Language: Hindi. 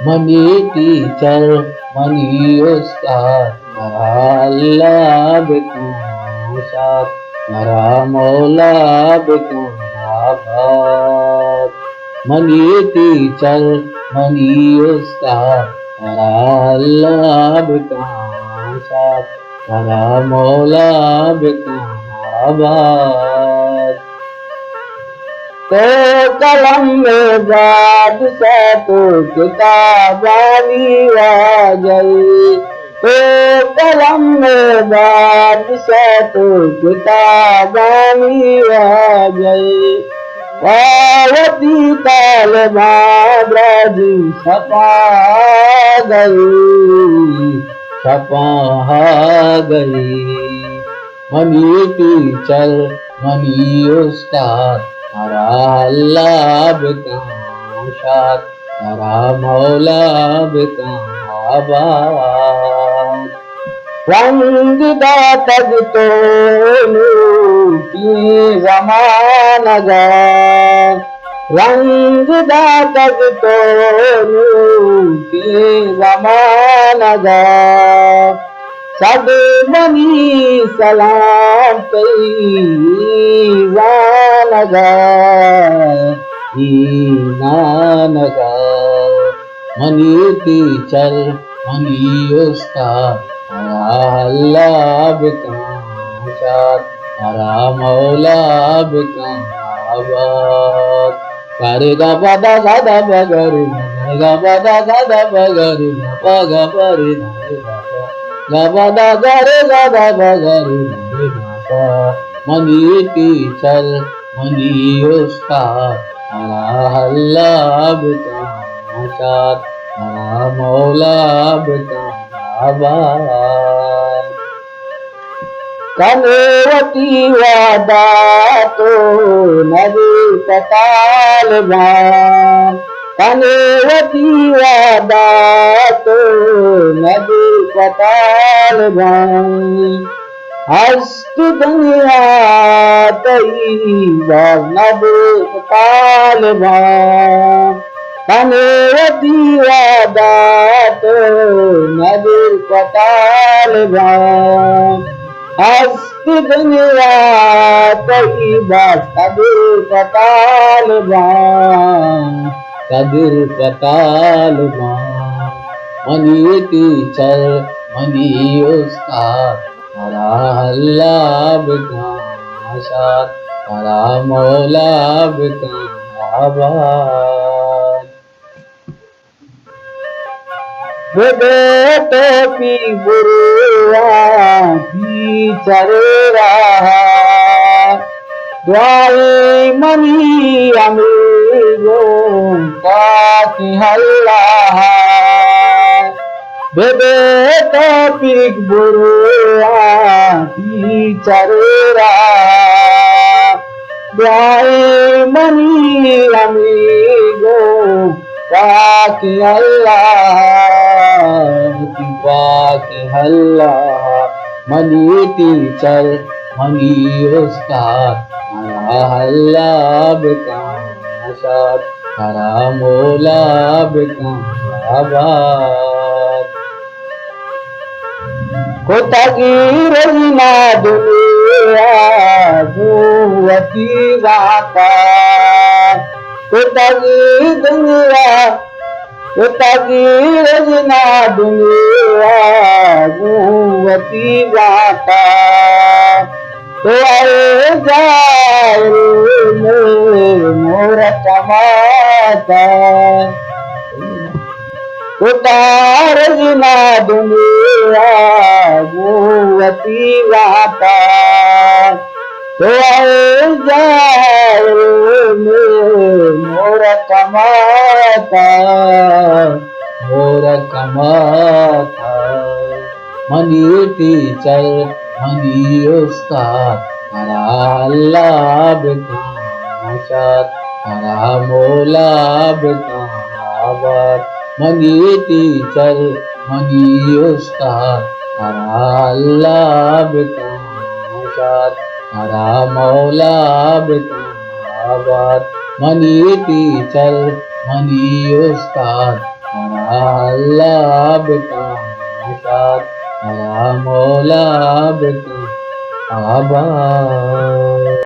मनी टीचर मनी उस्ताद मेरा अल्लाह बेतू साथ मेरा मौला बेतू आबाद। मनी टीचर मनी उस्ताद मेरा अल्लाह बेतू साथ मेरा मौला बेतू आबाद। तो कलम में बात से तो किताबानी आ गई। तो कलम में बात से तो किताबानी आ गई। पावती तालबा ब्राजी छपा गई छपा गई। मनी टीचर मनी उस्ताद मेरा अल्लाह बेतू साथ मेरा मौला बेतू आबाद। रंग दातग तो की जमाना गा। रंग दातग तो की जमाना गा। सब मनी सलाम Naga Naga. Money teacher money उस्ताद मेरा अल्लाह बेतू साथ मेरा मौला बेतू आबाद। करे गा पदा गदा बगरी गा पदा गदा बगरी पग परी गबदा गरे गदा बगरी मनी टीचर मनी उस्ताद मेरा अल्लाह बेतू साथ मेरा मौला बेतू आबाद। कनेवती वादा तो नदी पताल भान। कनेवती वादा तो नदी पताल भान। हस्त दुनिया तई नद पताल भान। कनेवती वादा तो नदी पताल भान। हस्त दुनिया तई कदर पताल भान कदर पताल भान। मनी टीचर मनी उस्ताद मेरा अल्लाह बेतू साथ मेरा मौला बेतू आबाद। टोपी बुरुआ टीचर रहा। दुआई मनी अमीरों का की हल्ला। बेबे टोपी बुरुआ टीचर रहा। दुआई मनी अमीरों पाकी अल्लाह पाकी अल्लाह। मनी टीचर मनी उस्ताद मेरा अल्लाह बेतू साथ मेरा मौला बेतू आबाद। कोतगी रजना दुनिया भूवती गाता। कोतगी दुनिया कोतगी रजना दुनिया भूवती गाता। तो आए जाए मोर कमाता। रजना दुनिया भूवती गाता। तो आए जाए मोर कमाता मोर कमाता। मनी टीचर मनी उस्ताद मेरा अल्लाह बेतू साथ मेरा मौला बेतू आबाद। मनी टीचर मनी उस्ताद मेरा अल्लाह बेतू साथ मेरा मौला बेतू आबाद। मनी टीचर मनी उस्ताद मेरा अल्लाह बेटा मेरे साथ, मेरा मौला बेटा आबाद।